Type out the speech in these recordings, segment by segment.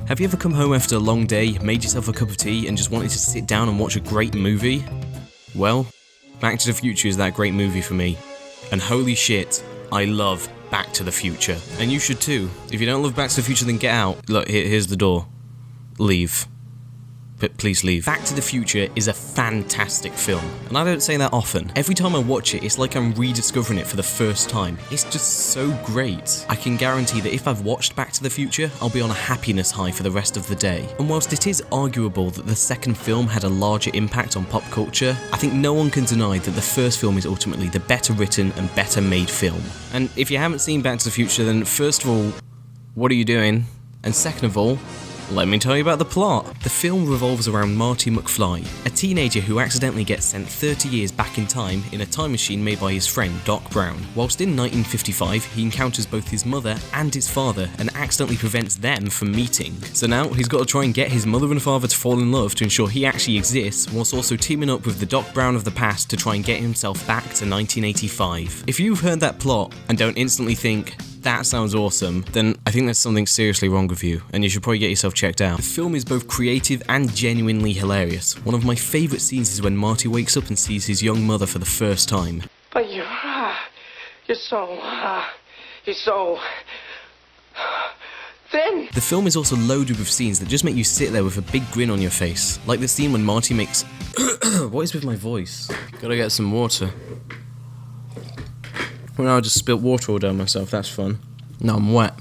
Have you ever come home after a long day, made yourself a cup of tea, and just wanted to sit down and watch a great movie? Well, Back to the Future is that great movie for me. And holy shit, I love Back to the Future. And you should too. If you don't love Back to the Future, then get out. Look, here's the door. Leave. But please leave. Back to the Future is a fantastic film, and I don't say that often. Every time I watch it, it's like I'm rediscovering it for the first time. It's just so great. I can guarantee that if I've watched Back to the Future, I'll be on a happiness high for the rest of the day. And whilst it is arguable that the second film had a larger impact on pop culture, I think no one can deny that the first film is ultimately the better written and better made film. And if you haven't seen Back to the Future, then first of all, what are you doing? And second of all, let me tell you about the plot. The film revolves around Marty McFly, a teenager who accidentally gets sent 30 years back in time in a time machine made by his friend Doc Brown. Whilst in 1955, he encounters both his mother and his father and accidentally prevents them from meeting. So now he's got to try and get his mother and father to fall in love to ensure he actually exists, whilst also teaming up with the Doc Brown of the past to try and get himself back to 1985. If you've heard that plot and don't instantly think, that sounds awesome, then I think there's something seriously wrong with you, and you should probably get yourself checked out. The film is both creative and genuinely hilarious. One of my favourite scenes is when Marty wakes up and sees his young mother for the first time. But you're so thin. The film is also loaded with scenes that just make you sit there with a big grin on your face. Like the scene when Marty makes... What is with my voice? Gotta get some water. Well, now I just spilt water all down myself, that's fun. Now I'm wet.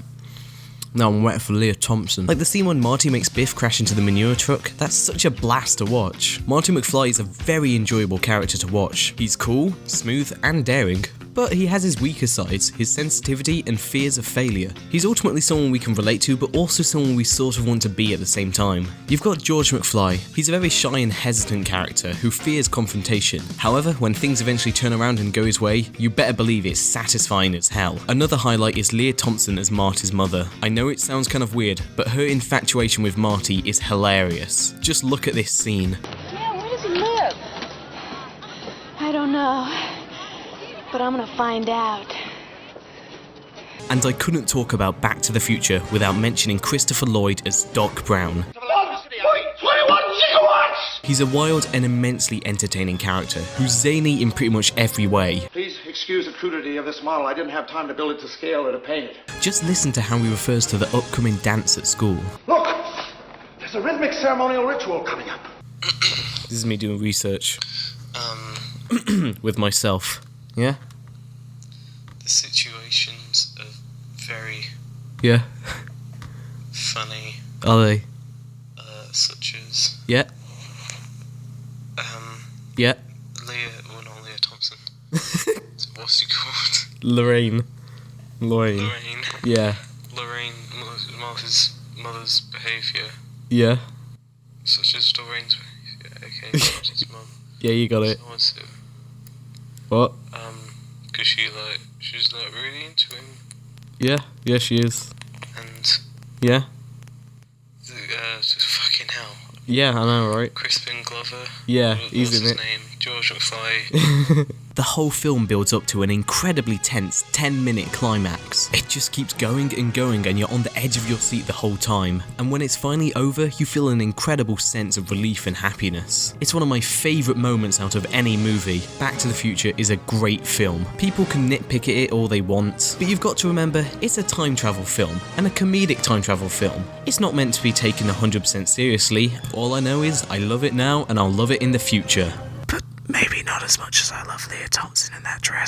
Now I'm wet for Leah Thompson. Like the scene when Marty makes Biff crash into the manure truck, that's such a blast to watch. Marty McFly is a very enjoyable character to watch. He's cool, smooth, and daring, but he has his weaker sides, his sensitivity and fears of failure. He's ultimately someone we can relate to, but also someone we sort of want to be at the same time. You've got George McFly. He's a very shy and hesitant character who fears confrontation. However, when things eventually turn around and go his way, you better believe it's satisfying as hell. Another highlight is Leah Thompson as Marty's mother. I know it sounds kind of weird, but her infatuation with Marty is hilarious. Just look at this scene. Yeah, where does he live? I don't know. But I'm gonna find out. And I couldn't talk about Back to the Future without mentioning Christopher Lloyd as Doc Brown. 1.21 gigawatts! He's a wild and immensely entertaining character who's zany in pretty much every way. Please excuse the crudity of this model. I didn't have time to build it to scale or to paint it. Just listen to how he refers to the upcoming dance at school. Look! There's a rhythmic ceremonial ritual coming up. This is me doing research. With myself. Yeah? The situations are very Yeah. funny, Are they? such as Yeah. Yeah. Leah, well not Leah Thompson. What's he called? Lorraine. Lorraine. Yeah. Lorraine, Martha's mother's behaviour, Yeah. such as Lorraine's behaviour. Okay, Martha's mum. Yeah, you got it. So what's it? What? Cause she's like really into him, Yeah. Yeah, she is. and Yeah. just fucking hell. Yeah, I know, right? Crispin Glover. Yeah, What's he's in his it. name? George McFly. The whole film builds up to an incredibly tense 10-minute climax. It just keeps going and going and you're on the edge of your seat the whole time. And when it's finally over, you feel an incredible sense of relief and happiness. It's one of my favourite moments out of any movie. Back to the Future is a great film. People can nitpick at it all they want, but you've got to remember, it's a time travel film, and a comedic time travel film. It's not meant to be taken 100% seriously. All I know is, I love it now and I'll love it in the future. Maybe not as much as I love Leah Thompson in that dress.